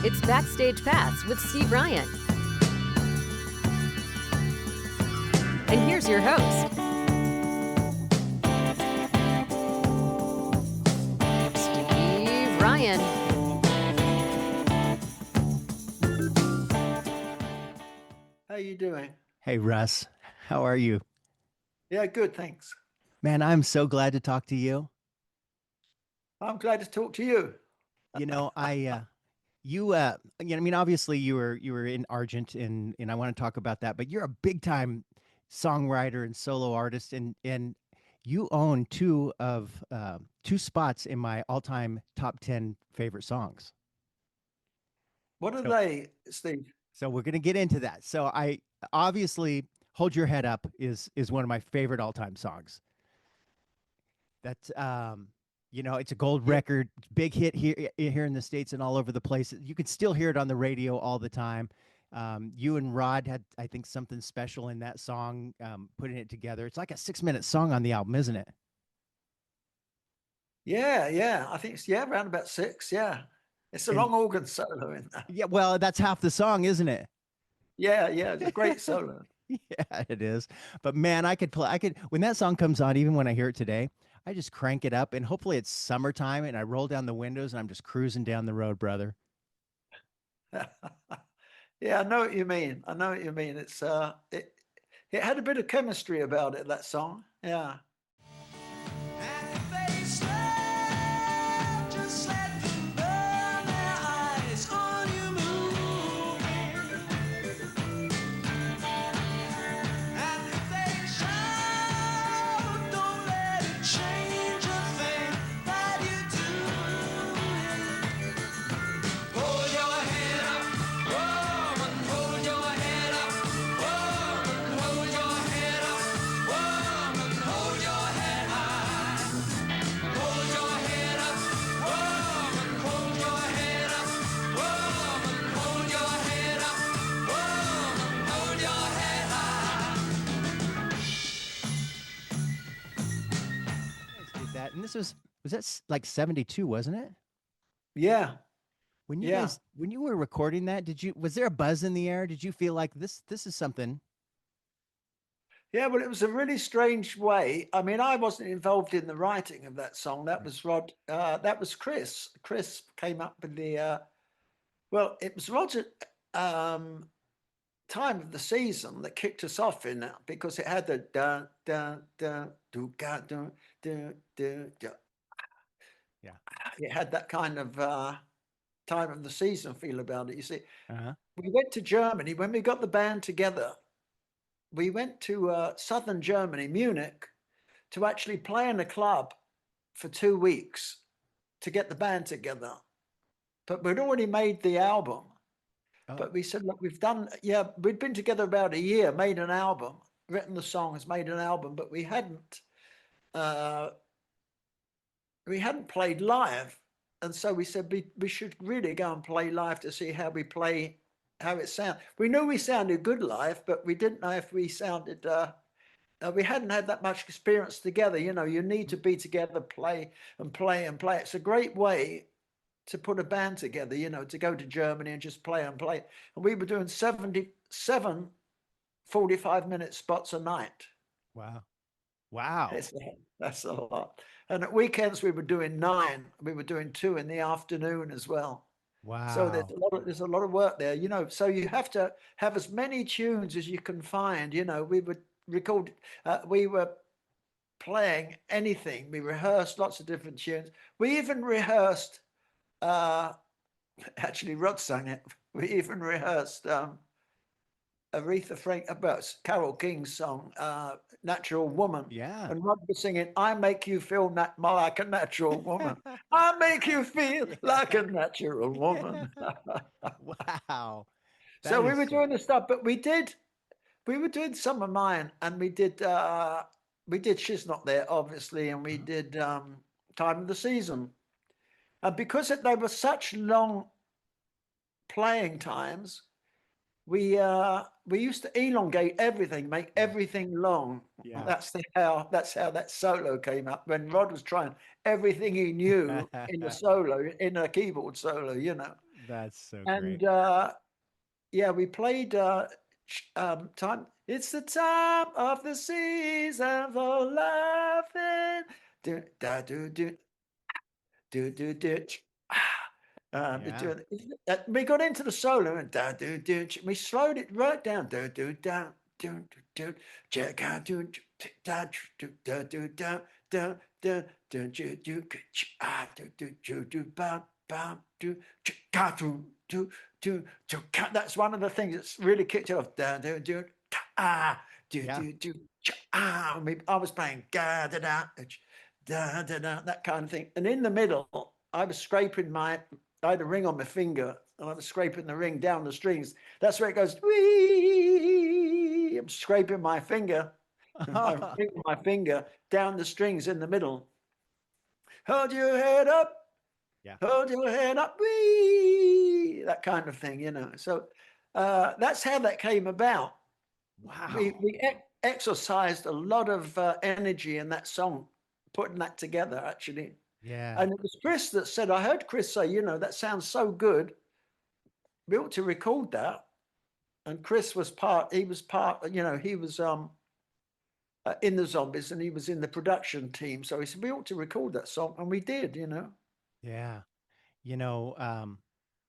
It's Backstage Pass with Steve Ryan. And here's your host, Steve Ryan. How you doing? Hey, Russ, how are you? Yeah, good, thanks. Man, I'm so glad to talk to you. I'm glad to talk to you. You know, I mean, obviously you were in Argent, and I want to talk about that, but you're a big time songwriter and solo artist, and you own two spots in my all time top 10 favorite songs. What are So, they, Steve? so we're gonna get into that. So I obviously Hold Your Head Up is one of my favorite all time songs. That's it's a gold Yeah, record, big hit here in the States and all over the place. You can still hear it on the radio all the time. You and Rod had, I think, something special in that song, putting it together. It's like a 6 minute song on the album, isn't it? yeah. I think it's around about six. Yeah, it's a And long organ solo in that. yeah, well, that's half the song, isn't it? Yeah, it's a great solo. Yeah, it is. But man, I could, when that song comes on, even when I hear it today, I just crank it up and hopefully it's summertime and I roll down the windows and I'm just cruising down the road, brother. Yeah, I know what you mean. I know what you mean. It had a bit of chemistry about it, that song. Yeah. You guys did that. And this was that like 72, wasn't it? Yeah, yeah. When you were recording that, was there a buzz in the air? Did you feel like this is something? Yeah, well, it was a really strange way. I mean, I wasn't involved in the writing of that song. That Right. was Rod. That was Chris. Chris came up with well, it was Roger time of the season that kicked us off in that because it had the dun dun dun do ga dun dun dun dun. Yeah. It had that kind of time of the season feel about it. You see, Uh-huh. we went to Germany when we got the band together. We went to southern Germany, Munich, to actually play in a club for 2 weeks to get the band together. But we'd already made the album. Oh, But we said, look, we'd been together about a year, made an album, written the songs, made an album, but uh, we hadn't played live. And so we said we should really go and play live to see how we play, how it sounds. We knew we sounded good live, but we didn't know if we sounded we hadn't had that much experience together. You know, you need to be together, play and play and play. It's a great way to put a band together, you know, to go to Germany and just play and play. And we were doing 77 45-minute spots a night. wow. Wow. It's, that's a lot. And at weekends, we were doing nine. We were doing two in the afternoon as well. So Wow. there's a lot of work there, you know. So you have to have as many tunes as you can find. You know, we would record. We were playing anything. We rehearsed lots of different tunes. We even rehearsed. Uh, Actually, Rod sang it. We even rehearsed Aretha Carol King's song, "Natural Woman," Yeah. and Rod was singing, "I make you feel like a natural woman. I make you feel like Yeah. a natural woman." Wow. So That we is were so doing the stuff, but we were doing some of mine, and we did "She's Not There," obviously, and we uh-huh. did "Time of the Season," and because they were such long playing times, we used to elongate everything, make Yeah. everything long. Yeah. That's how that solo came up when Rod was trying everything he knew in a solo, in a keyboard solo, you know. That's so And great. yeah, we played time. It's the time of the season for laughing. Do da do do do. Yeah. We got into the solo and da do do. We slowed it right down. Do do da do do. Check out do da do da do da da da do do do do do do bam bam do ka do do do do. That's one of the things that's really kicked it off. Da do do ah do Yeah. do do ah. I was playing da da da da da da that kind of thing, and in the middle. I was scraping I had a ring on my finger and I was scraping the ring down the strings. That's where it goes, wee. I'm scraping my finger, my finger down the strings in the middle. Hold your head up, Yeah. hold your head up, wee. That kind of thing, you know. So that's how that came about. Wow. We exercised a lot of energy in that song, putting that together, actually. Yeah. And it was Chris that said, I heard Chris say, you know, that sounds so good. We ought to record that. And Chris was he was in the Zombies and he was in the production team. So he said, we ought to record that song. And we did, you know. Yeah. You know,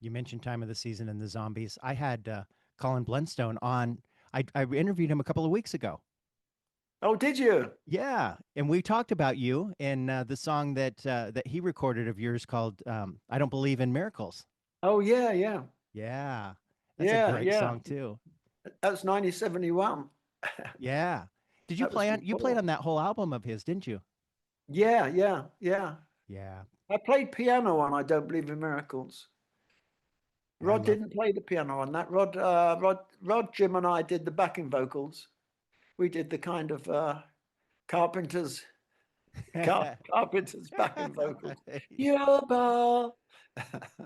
you mentioned Time of the Season and the Zombies. I had Colin Blunstone on. I interviewed him a couple of weeks ago. Oh, did you? Yeah, and we talked about you and the song that he recorded of yours called "I Don't Believe in Miracles." Oh, yeah, yeah. Yeah, that's a Yeah, great yeah. song too. That was 1971. Yeah. Did you That was play on? You played before. on that whole album of his, didn't you? Yeah, yeah, yeah. Yeah. I played piano on I Don't Believe in Miracles. Yeah, I Rod love. didn't play the piano on that. Rod, Jim, and I did the backing vocals. We did the kind of Carpenter's Carpenter's backing vocals. Your ball.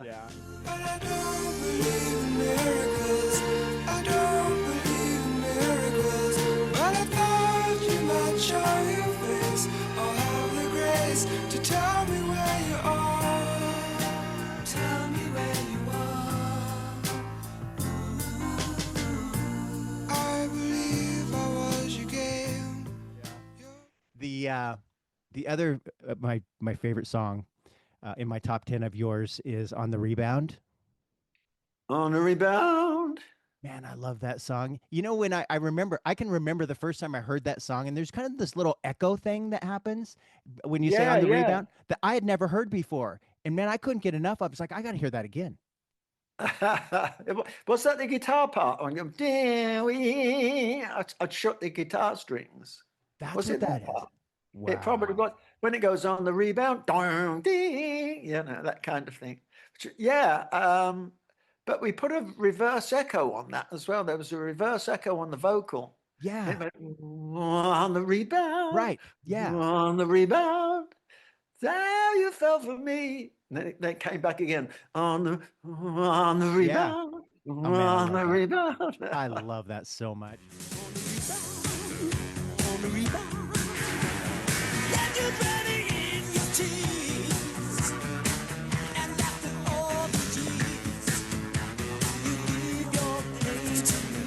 Yeah. But I don't believe in miracles. I don't believe in miracles. But I thought you might show your face or have the grace to tell me where you are. Tell me where you are. I believe I was your game. The other my favorite song in my top 10 of yours is "On the Rebound." On a rebound. Man, I love that song. You know, when I remember, I can remember the first time I heard that song, and there's kind of this little echo thing that happens when you say Yeah, "On the yeah. Rebound" that I had never heard before. And man, I couldn't get enough of it. It's like, I got to hear that again. Was that the guitar part on your? I'd shut the guitar strings. That's Was what it that that is. part? It probably Wow. was when it goes on the rebound, dong, ding, you know, that kind of thing. Yeah, but we put a reverse echo on that as well. There was a reverse echo on the vocal. It Yeah. went on the rebound, Right. Yeah. on the rebound. There you fell for me. And then it came back again on the Yeah. rebound, Oh man, I on love the that. rebound. I love that so much. On the rebound. Let you drowning in your tears. And after all the years, you give your praise to me.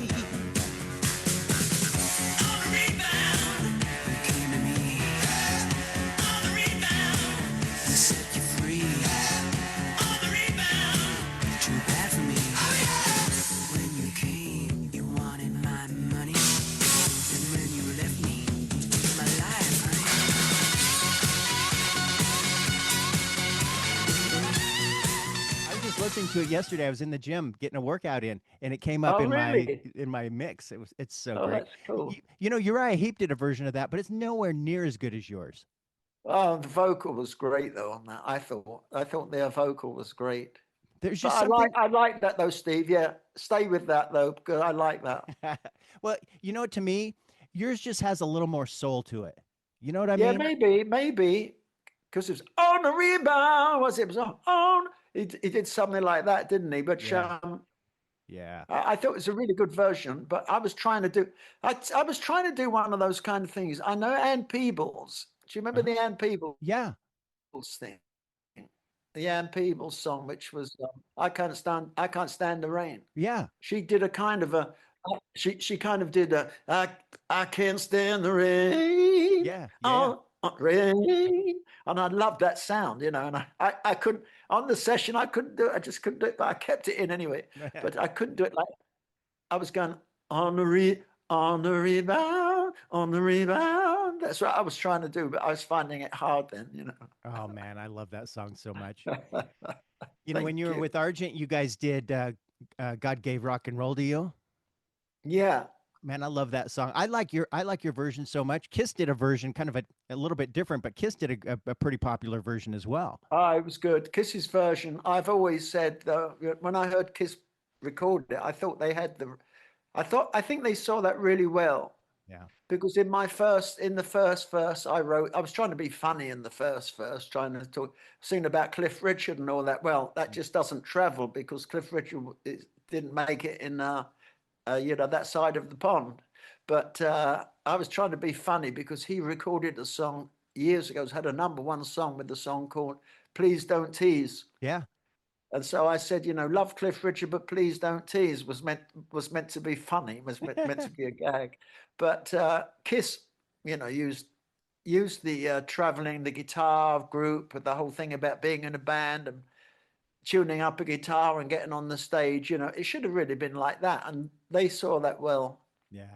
On the rebound, you came to me. On the rebound, you set you free. On the rebound, too bad for me. When you came, you wanted my money. And when you left me, you took my life, honey. I was just listening to it yesterday. I was in the gym getting a workout in, and it came up Oh, in really? my mix. It's so Oh, great. that's cool. You know, Uriah Heep did a version of that, but it's nowhere near as good as yours. Oh, the vocal was great though on that. I thought their vocal was great. There's But just something. I like that though, Steve. Yeah, stay with that though, because I like that. Well, you know, to me, yours just has a little more soul to it. You know what I Yeah, mean? maybe, because it was on the rebound. Was it was on? He did something like that, didn't he? But Yeah. Yeah. I thought it was a really good version. But I was trying to do, I was trying to do one of those kind of things. I know Ann Peebles. Do you remember Uh-huh. the Ann Peebles Yeah. thing? the Ann Peebles song, which was I can't stand the rain. Yeah. She did a kind of a she kind of did a I can't stand the rain. Yeah. Oh, rain. And I loved that sound, you know, and I couldn't on the session I couldn't do it. I just couldn't do it, but I kept it in anyway. But I couldn't do it like I was going on the rebound, on the rebound. That's what I was trying to do, but I was finding it hard then, you know. Oh man, I love that song so much. Thank When you were with Argent, you guys did God Gave Rock and Roll to You. Yeah. Man, I love that song. I like your version so much. Kiss did a version, kind of a little bit different, but Kiss did a pretty popular version as well. Oh, it was good. Kiss's version. I've always said though, when I heard Kiss record it, I thought they had I think they saw that really well. Yeah. Because in the first verse I was trying to be funny in the first verse, trying to talk, sing about Cliff Richard and all that. Well, that just doesn't travel because Cliff Richard didn't make it in, that side of the pond. But I was trying to be funny because he recorded a song years ago, had a #1 song with a song called Please Don't Tease. Yeah. And so I said, love Cliff Richard, but please don't tease was meant to be funny, was meant to be a gag. But Kiss, used the traveling, the guitar group, the whole thing about being in a band and tuning up a guitar and getting on the stage. It should have really been like that. And they saw that well. Yeah.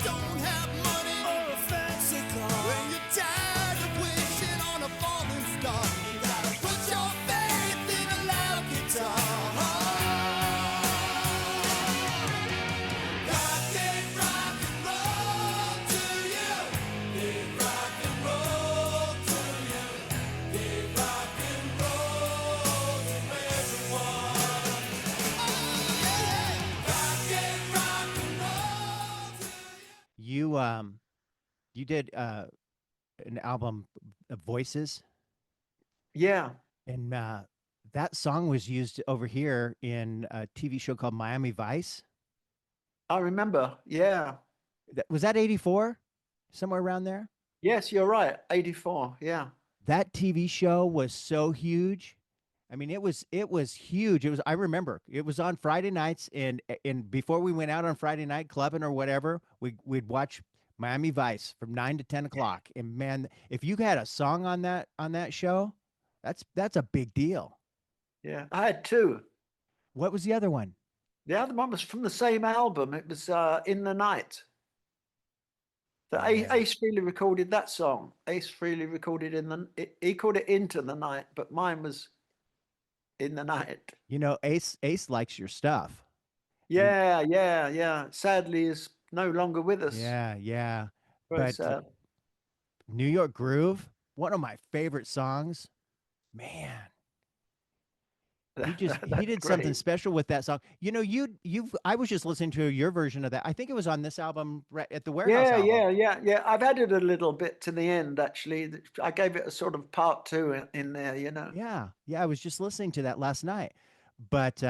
Don't have money or a fancy car. When you're tired of wishing on a falling star, you gotta put your faith in a loud guitar. God gave rock and roll to you. Gave rock and roll to you. Gave rock and roll to everyone. God gave rock and roll to you. You did an album of Voices, Yeah. and that song was used over here in a TV show called Miami Vice. I remember. Yeah. Was that 84? Somewhere around there? Yes, you're right. 84. Yeah. That TV show was so huge. I mean, it was huge. I remember it was on Friday nights, and before we went out on Friday night clubbing or whatever, we'd watch Miami Vice from 9 to 10 o'clock. And man, if you had a song on that show, that's a big deal. Yeah. I had two. What was the other one? The other one was from the same album. It was In the Night. So Yeah. Ace Frehley recorded that song. Ace Frehley recorded he called it Into the Night, but mine was In the Night. Ace likes your stuff. Yeah. Sadly, is no longer with us. Yeah. But, But New York Groove, one of my favorite songs. Man, he did something great. special with that song. I was just listening to your version of that. I think it was on this album right at the Warehouse album. Yeah. I've added a little bit to the end, actually. I gave it a sort of part 2 in there, Yeah. I was just listening to that last night. But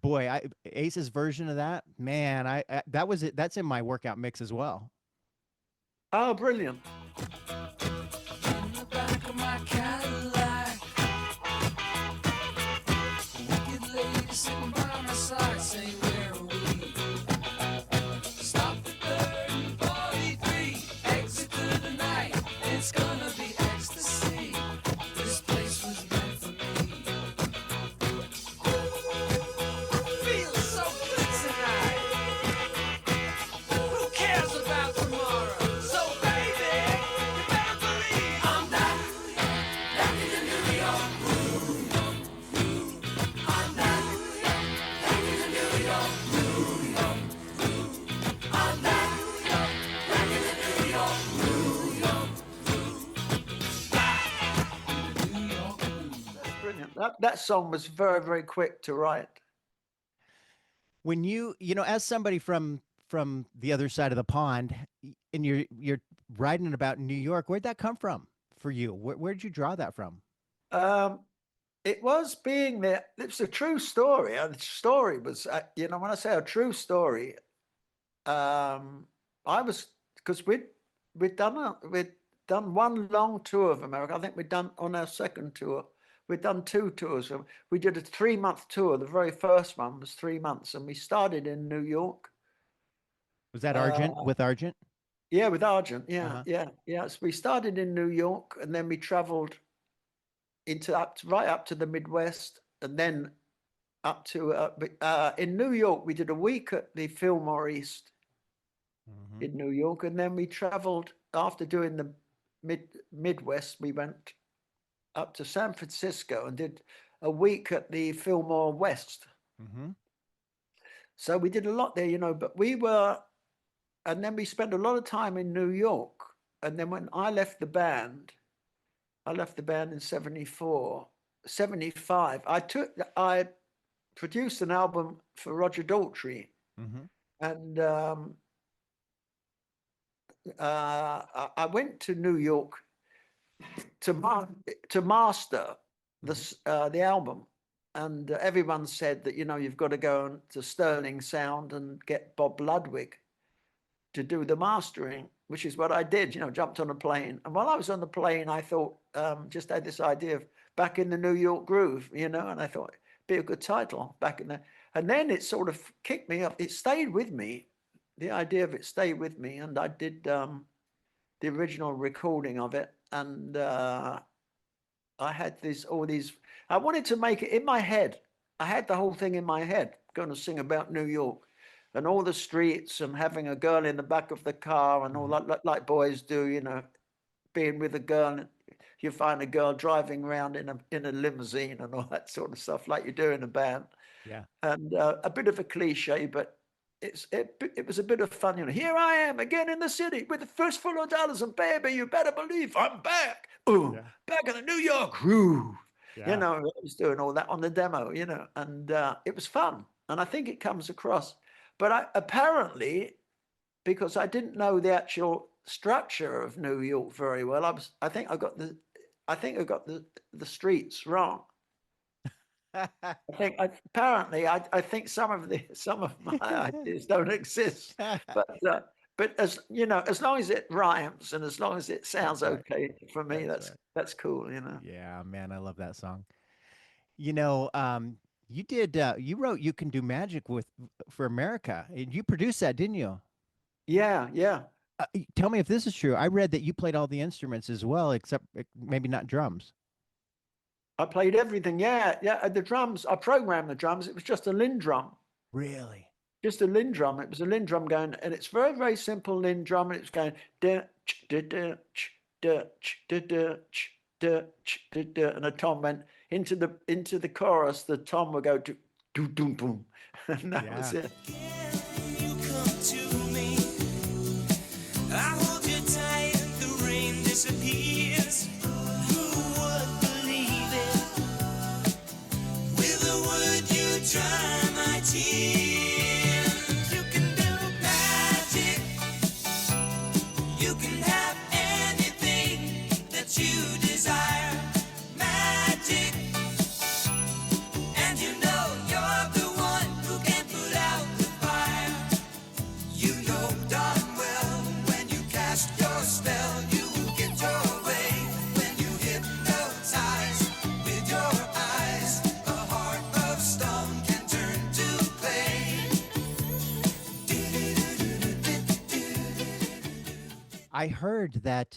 boy, Ace's version of that, man, I that was it. That's in my workout mix as well. Oh, brilliant. In the back of my Cadillac, wicked lady sitting by my side, saying, "Where are we?" Stop at 43, exit to the night. It's gonna be ecstasy. This place was meant for me. Feel so good tonight. Who cares about tomorrow? So baby, you better believe I'm back in the New York groove. I'm back in the New York groove. I'm back in the New York groove. That's brilliant. That song was very, very quick to write. When as somebody from the other side of the pond, and you're writing about New York, where'd that come from for you? Where'd you draw that from? It was being there. It's a true story. And the story was, when I say a true story, I was, because we'd done done one long tour of America. I think we'd done on our second tour. We'd done 2 tours. We did a 3-month tour. The very first one was 3 months, and we started in New York. Was that Argent with Argent? Yeah, with Argent. Yeah, Uh-huh. yeah. So we started in New York, and then we travelled right up to the Midwest, and then up to in New York. We did a week at the Fillmore East Mhm. in New York, and then we travelled after doing the Midwest. We went up to San Francisco and did a week at the Fillmore West. Mhm. So we did a lot there, but and then we spent a lot of time in New York. And then when I left the band in 74, 75, I produced an album for Roger Daltrey. Mhm. And I went to New York to master the album, and everyone said that you've got to go to Sterling Sound and get Bob Ludwig to do the mastering, which is what I did. Jumped on a plane, and while I was on the plane, I thought just had this idea of Back in the New York Groove, and I thought it'd be a good title, Back in the. And then it sort of kicked me up. It stayed with me. The idea of it stayed with me, and I did the original recording of it, and I had all these. I wanted to make it in my head. I had the whole thing in my head, going to sing about New York and all the streets and having a girl in the back of the car and all that, like boys do, being with a girl. And you find a girl driving around in a limousine and all that sort of stuff, like you do in a band. Yeah. And a bit of a cliche, but it was a bit of fun. Here I am again in the city with a fistful of dollars, and baby, you better believe I'm back. Ooh, Yeah. back in the New York groove. Yeah. I was doing all that on the demo, and it was fun. And I think it comes across. But apparently, because I didn't know the actual structure of New York very well, I think I got the streets wrong. I think some of my ideas don't exist, but as as long as it rhymes and as long as it sounds That's right. okay for me, That's right. that's cool. Yeah, man, I love that song. You wrote "You Can Do Magic" for America, and you produced that, didn't you? Yeah. Tell me if this is true. I read that you played all the instruments as well, except maybe not drums. I played everything. Yeah. The drums, I programmed the drums. It was just a Linn drum. Really? Just a Linn drum. It was a Linn drum going, and it's very, very simple Linn drum, and it's going da ch da da ch da ch da da ch da ch da da, and the tom went into the chorus. The tom would go to do boom boom, and that was Yeah. it. You come to me. I hold you tight, the rain disappears. Who would believe it? With a word you dry my tears. You can do magic. You can have anything that you desire. Magic. And you're the one who can put out the fire. You know darn well when you cast your spell, you get your way. When you hypnotize with your eyes, a heart of stone can turn to clay. I heard that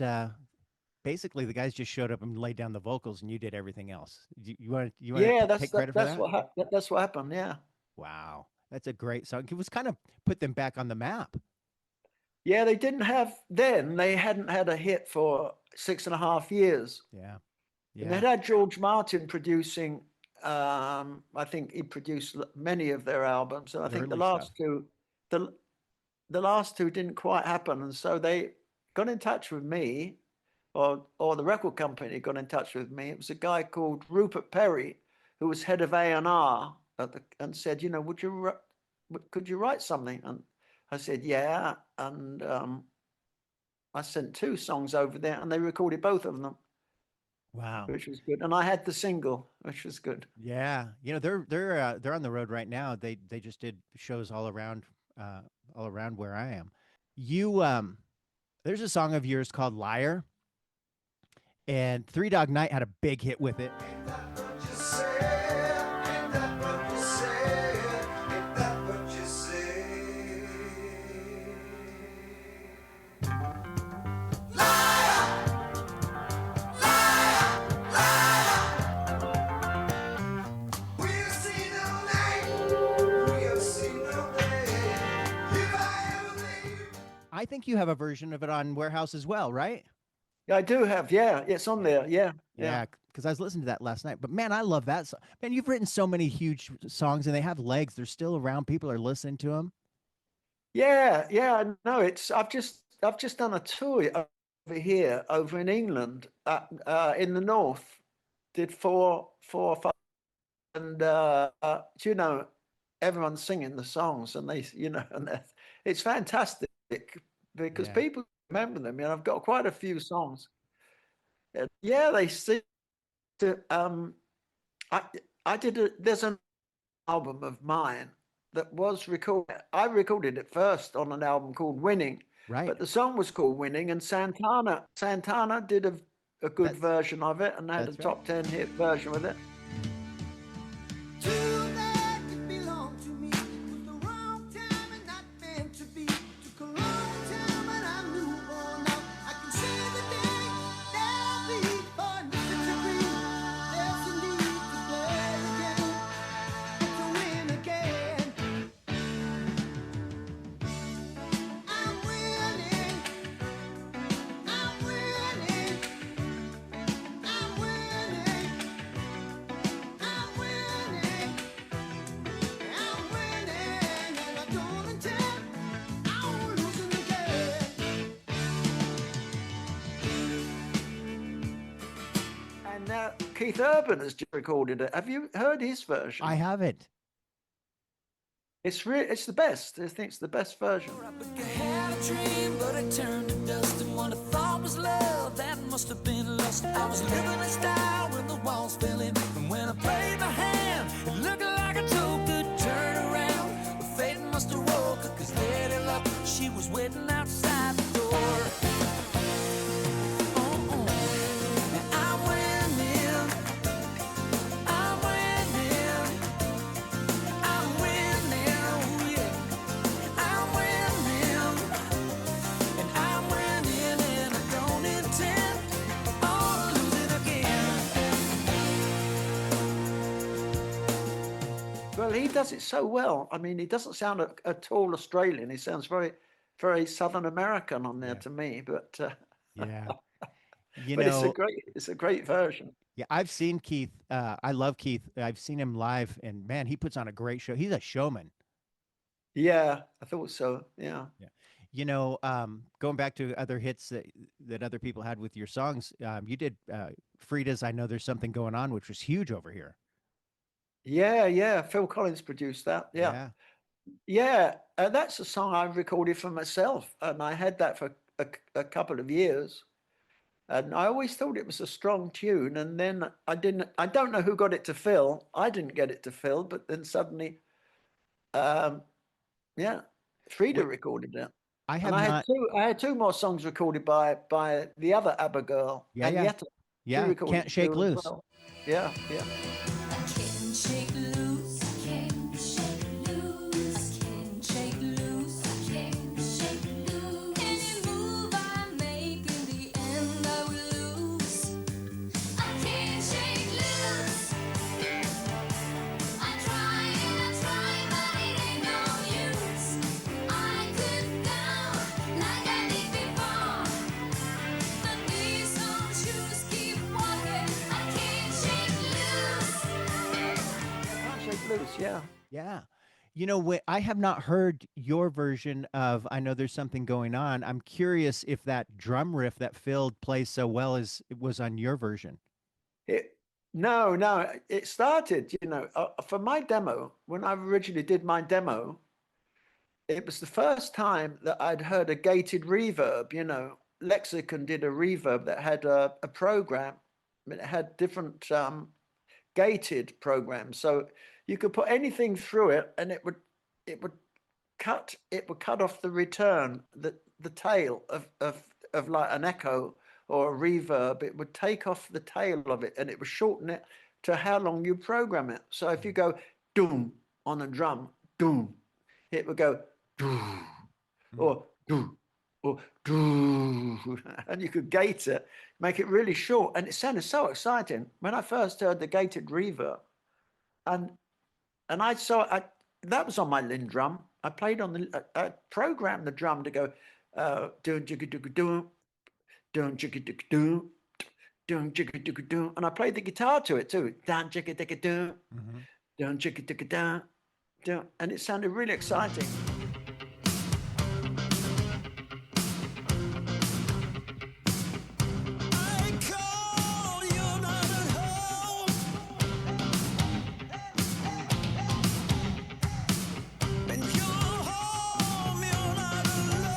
basically the guys just showed up and laid down the vocals, and you did everything else. You want Yeah, to take credit for that? That's what happened. Yeah. Wow, that's a great song. It was kind of put them back on the map. Yeah, they hadn't had a hit for 6.5 years. Yeah, And they'd yeah. had George Martin producing, I think he produced many of their albums. And I think Early stuff. the last two didn't quite happen. And so they got in touch with me, or the record company got in touch with me. It was a guy called Rupert Perry, who was head of A&R and said, could you write something? And I said, yeah. And I sent 2 songs over there, and they recorded both of them, Wow. which was good. And I had the single, which was good. Yeah, they're on the road right now. They just did shows all around where I am. You There's a song of yours called "Liar," And Three Dog Night had a big hit with it. I think you have a version of it on Warehouse as well, right? Yeah, I do have. Yeah, it's on there. Yeah, Yeah, because I was listening to that last night. But man, I love that song. Man, you've written so many huge songs, and they have legs. They're still around. People are listening to them. yeah, yeah. No, it's. I've just done a tour over here, over in England, in the north. Did four or five, and you know, everyone's singing the songs, and they, you know, and it's fantastic because Yeah. people remember them. You know, I've got quite a few songs. Yeah, they sing. I I did there's an album of mine that was recorded. I recorded it first on an album called Winning, Right. but the song was called Winning, and Santana did a good That's- version of it and had a that's right. top 10 hit version with it. And Keith Urban has just recorded it. Have you heard his version? I haven't. It's the best. I think it's the best version. I had a dream, but it turned to dust. And what I thought was love, that must have been lust. I was living in style when the walls fell in. And when I played my hand, it looked like I took a turn around. But fate must have rolled, cause Lady Luck, she was waiting outside the door. And I went in. I went in. I went in, yeah. I went in, and I went in, and I don't intend on losing again. Well, he does it so well. I mean, he doesn't sound at all Australian. He sounds very, very Southern American on there Yeah. to me. But Yeah. You but know, it's a great version. yeah, I've seen Keith. I love Keith. I've seen him live, and man, he puts on a great show. He's a showman. Yeah, I thought so. Yeah. Yeah. You know, going back to other hits that other people had with your songs, you did Frida's I Know There's Something Going On, which was huge over here. Yeah. Phil Collins produced that. Yeah. That's a song I recorded for myself, and I had that for a couple of years. And I always thought it was a strong tune, and then I didn't. I don't know who got it to Phil. I didn't get it to Phil, but then suddenly, yeah, Frida recorded it. I have And not. I had two more songs recorded by the other ABBA girl, Yeah, and yeah. yet Yeah, Can't Shake two as Loose. well. Yeah. Can't shake loose, can't shake loose, can't shake loose, can't shake loose. Any move I make in the end I will lose. I can't shake loose. I try, but it ain't no use. I could go like I did before, but these old shoes keep walking. I can't shake loose. Can't Shake Loose. Yeah. Yeah. You know, I have not heard your version of I Know There's Something Going On. I'm curious if that drum riff that Phil plays so well it was on your version. No. It started, for my demo, when I originally did my demo, it was the first time that I'd heard a gated reverb. Lexicon did a reverb that had a program. I mean, it had different gated programs. So you could put anything through it and it would cut off the return, the tail of like an echo or a reverb, it would take off the tail of it and it would shorten it to how long you program it. So if you go doom on a drum, doom, it would go doom or doom or doom, and you could gate it, make it really short, and it sounded so exciting. When I first heard the gated reverb, and I saw that was on my Linn drum. I played on I programmed the drum to go doom jiggy doo doom, doom jiggy doo doom, doom jiggy doo doom, and I played the guitar to it too. Down jiggy doo doom, down jiggy doo down, down, and it sounded really exciting. I call, you're not at home. And you're home, you're not alone.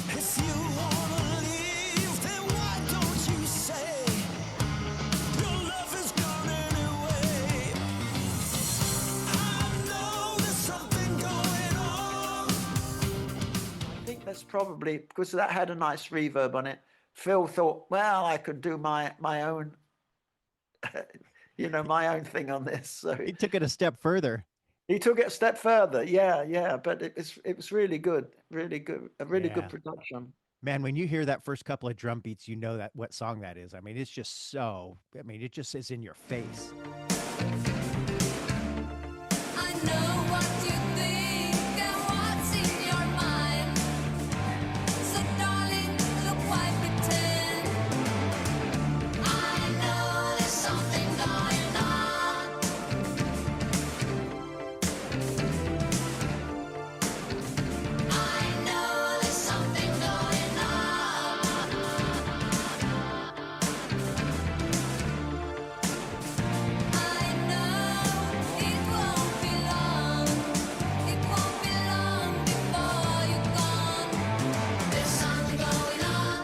If you wanna leave, then why don't you say your love is gone anyway? I know there's something going on. I think that's probably because that had a nice reverb on it. Phil thought, well, I could do my own, my own thing on this. So He took it a step further. he took it a step further. Yeah. But it was really good, a really Yeah. good production. Man, when you hear that first couple of drum beats, you know that what song that is. I mean, it's just so, it just is in your face. I know what you think and what's in your mind. So darling, look, why pretend? I know there's something going on. I know there's something going on. I know it won't be long. It won't be long before you're gone. There's something going on.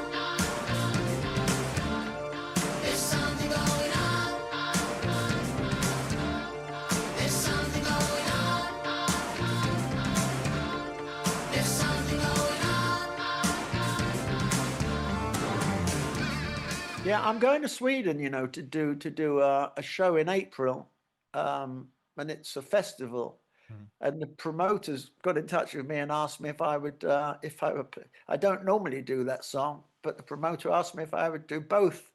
There's something going on. There's something going on. There's something going on. Yeah, I'm going to Sweden, to do a show in April, and it's a festival. And the promoters got in touch with me and asked me if I would. I don't normally do that song, but the promoter asked me if I would do both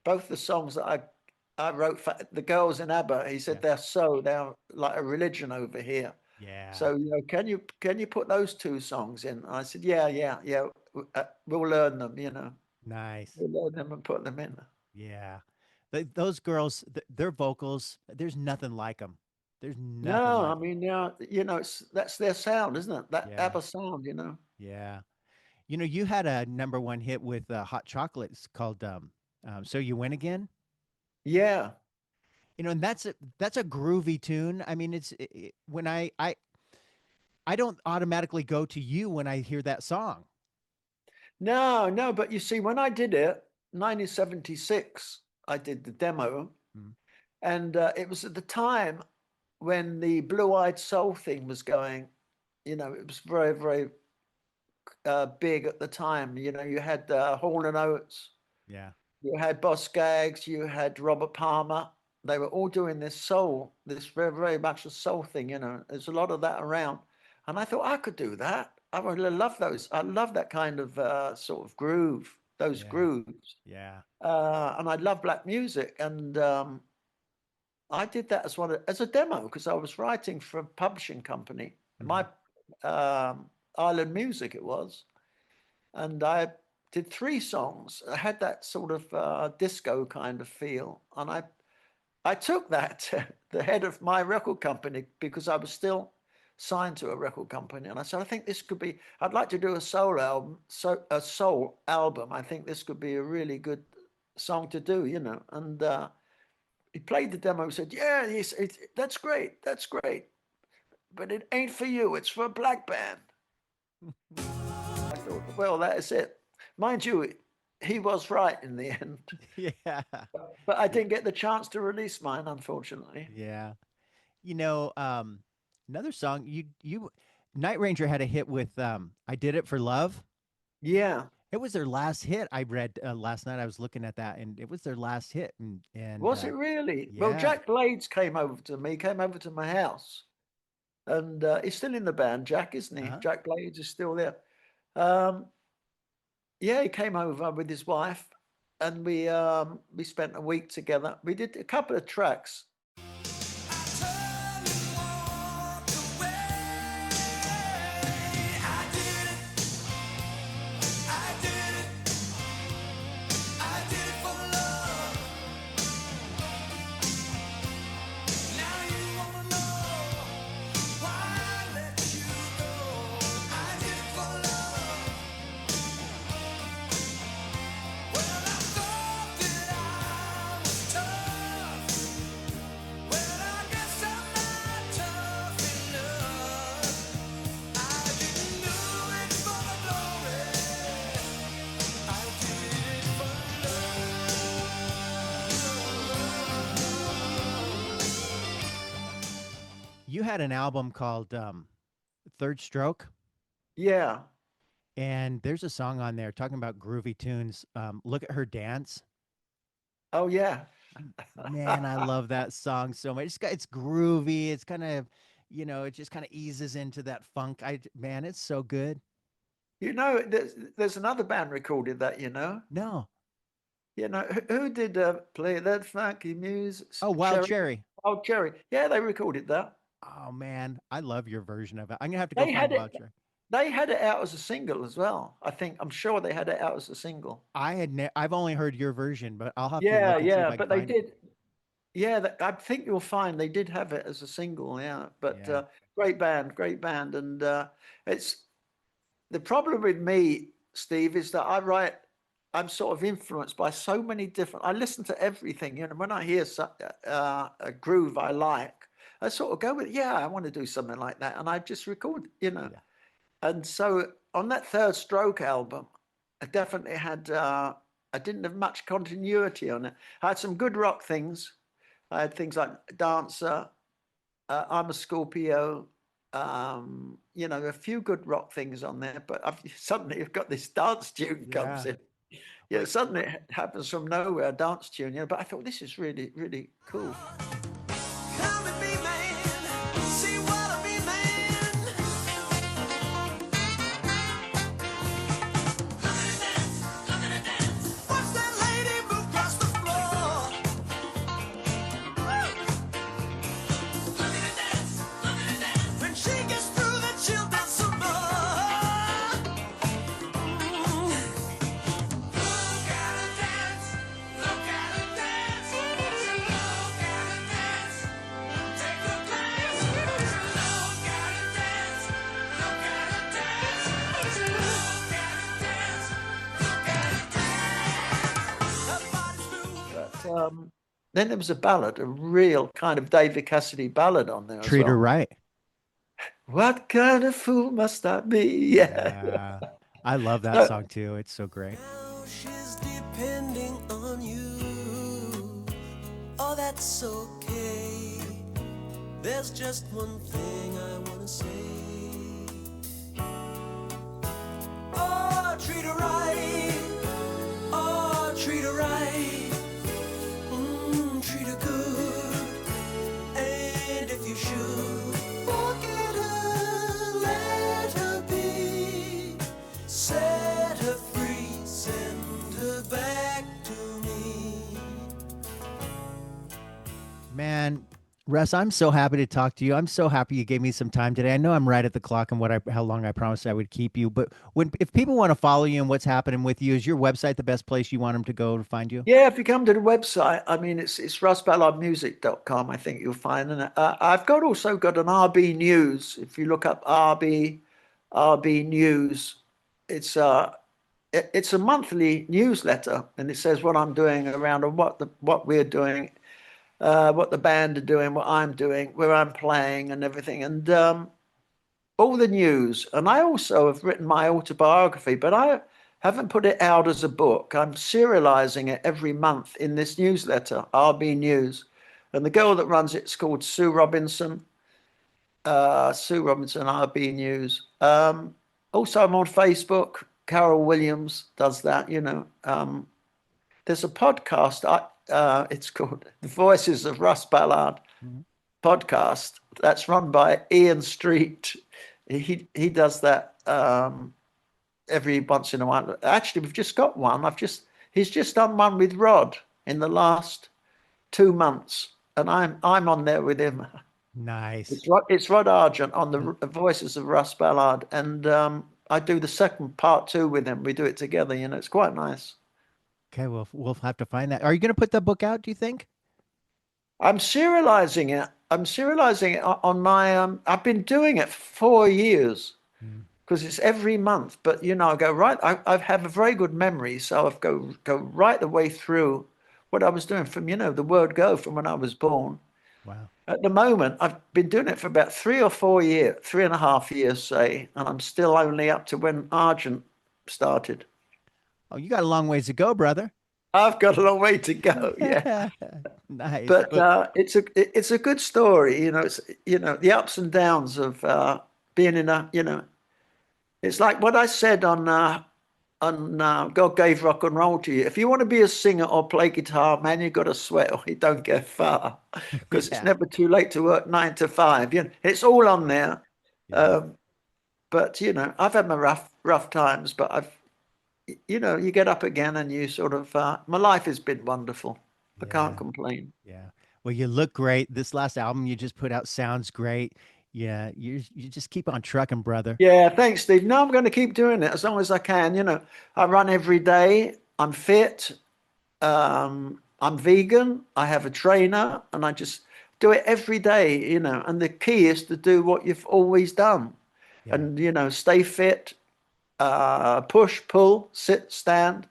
the songs that I wrote for the girls in ABBA. He said they're like a religion over here. Yeah. So can you put those two songs in? And I said, yeah. We'll learn them. Nice. We'll learn them and put them in. Yeah. Those girls, their vocals, there's nothing like them. There's nothing No, like I mean, that's their sound, isn't it? That Yeah. ABBA sound, Yeah. You had a #1 hit with Hot Chocolate. It's called So You Win Again. Yeah. And that's a groovy tune. I mean, when I don't automatically go to you when I hear that song. No, but you see, when I did it, 1976, I did the demo, and it was at the time when the Blue-Eyed Soul thing was going. It was very, very big at the time. You had Hall and Oates, Yeah. you had Boss Skaggs, you had Robert Palmer. They were all doing this soul, this very, very much a soul thing. There's a lot of that around, and I thought I could do that. I really love those. I love that kind of sort of groove, those Yeah. grooves. Yeah. And I love black music. And I did that as a demo because I was writing for a publishing company. My Island Music it was. And I did 3 songs. I had that sort of disco kind of feel. And I took that to the head of my record company because I was still signed to a record company, and I said, I think this could be, I'd like to do a soul album. I think this could be a really good song to do, and he played the demo, said, yeah, that's great, but it ain't for you, it's for a black band. I thought, well, that is it. Mind you, he was right in the end. Yeah. But I didn't get the chance to release mine, unfortunately. Yeah. Another song Night Ranger had a hit with I Did It for Love. Yeah. It was their last hit. I read last night. I was looking at that, and it was their last hit. And Was it really? Well, yeah. Jack Blades came over to me, came over to my house, and he's still in the band, Jack, isn't he? Uh-huh. Jack Blades is still there. Yeah, he came over with his wife, and we spent a week together. We did a couple of tracks. You had an album called Third Stroke, Yeah. and there's a song on there talking about groovy tunes. Look at Her Dance. Oh, yeah. Man, I love that song so much. It's groovy. It's kind of, it just kind of eases into that funk. Man, it's so good. You know, there's another band recorded that, you know. No. You know, who did play that funky music? Oh, Wild Cherry. Wild Cherry. Yeah, they recorded that. Oh man, I love your version of it. I'm gonna have to go They find had Wild it. Cherry. They had it out as a single as well. I'm sure they had it out as a single. I've only heard your version, but I'll have to Yeah, look and see if yeah, I can but they find it. did. Yeah, I think you'll find they did have it as a single. Yeah, but Yeah. great band, and it's the problem with me, Steve, is that I'm sort of influenced by so many different. I listen to everything. You know, when I hear a groove I like, I sort of go with, yeah, I want to do something like that, and I just record. You know, Yeah. and so on that Third Stroke album, I definitely had. I didn't have much continuity on it. I had some good rock things. I had things like Dancer, I'm a Scorpio, you know, a few good rock things on there, but suddenly you've got this dance tune comes Yeah. in. Yeah, suddenly it happens from nowhere, a dance tune, you know, but I thought this is really, really cool. Come with me, man. See what I mean, man. Watch that lady move across the floor. When she gets through, then she'll dance some more. Look at her dance. Look at her dance. Look at her dance. Take a glance. Look at her dance. Look at her dance. Look at her dance. Look at her dance. Her body's moving. But then there was a ballad, a real kind of David Cassidy ballad on there as Treat her well. right. What kind of fool must I be? Yeah. Yeah. I love that So- song too. It's so great. Now she's depending on you. Oh, that's okay. There's just one thing I wanna say. Oh, treat her right. Oh, treat her right. Treat her good. And if you should forget her, let her be. Set her free, send her back to me. Man, Russ, I'm so happy to talk to you. I'm so happy you gave me some time today. I know I'm right at the clock on how long I promised I would keep you, but if people want to follow you and what's happening with you, is your website the best place you want them to go to find you? Yeah, if you come to the website, I mean, it's russballardmusic.com, I think you'll find. And I've also got an RB News. If you look up RB News, it's a monthly newsletter, and it says what I'm doing around and what we're doing, what the band are doing, what I'm doing, where I'm playing, and everything, and all the news. And I also have written my autobiography, but I haven't put it out as a book. I'm serializing it every month in this newsletter, RB News. And the girl that runs it's called Sue Robinson. Sue Robinson, RB News. Also, I'm on Facebook. Carol Williams does that, you know. There's a podcast. It's called The Voices of Russ Ballard podcast. That's run by Ian Street. He does that every once in a while. Actually, we've just got one. He's just done one with Rod in the last 2 months, and I'm on there with him. Nice. It's Rod Argent on the Voices of Russ Ballard, and I do the second part 2 with him. We do it together. You know, it's quite nice. Okay, well, we'll have to find that. Are you going to put that book out, do you think? I'm serializing it. On my. I've been doing it for 4 years because it's every month. But you know, I go right. I have a very good memory, so I go right the way through what I was doing from the word go from when I was born. Wow. At the moment, I've been doing it for about 3 or 4 years, 3.5 years, say, and I'm still only up to when Argent started. Oh, you got a long ways to go, brother. I've got a long way to go. Yeah. Nice. But it's a good story, It's the ups and downs of being in a. It's like what I said on God Gave Rock and Roll to You. If you want to be a singer or play guitar, man, you got to sweat or you don't get far, because it's never too late to work 9 to 5. It's all on there. Yeah. But I've had my rough times, but you get up again and you sort of. My life has been wonderful. I can't complain. Yeah. Well, you look great. This last album you just put out sounds great. Yeah, you just keep on trucking, brother. Yeah, thanks, Steve. No, I'm going to keep doing it as long as I can. I run every day. I'm fit. I'm vegan. I have a trainer, and I just do it every day. And the key is to do what you've always done, and stay fit. Push, pull, sit, stand.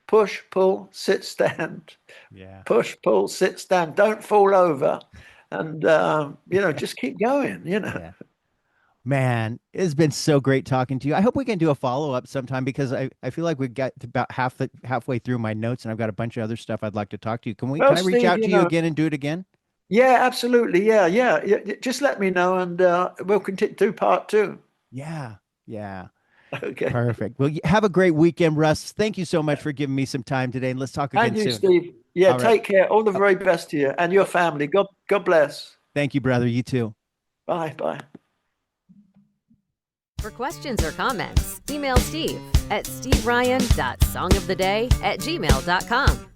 Push, pull, sit, stand. Yeah. Push, pull, sit, stand. Don't fall over. And, just keep going, Yeah. Man, it's been so great talking to you. I hope we can do a follow-up sometime, because I feel like we got about halfway through my notes, and I've got a bunch of other stuff I'd like to talk to you. Can I reach Steve, out to you again and do it again? Yeah, absolutely. Yeah. Just let me know, and we'll continue to part 2. Yeah. Yeah. Okay. Perfect. Well, have a great weekend, Russ. Thank you so much for giving me some time today, and let's talk again And you, soon. Steve. Yeah, All right. take care. All the very best to you and your family. God bless. Thank you, brother. You too. Bye. For questions or comments, email Steve at steveryan.songoftheday@gmail.com.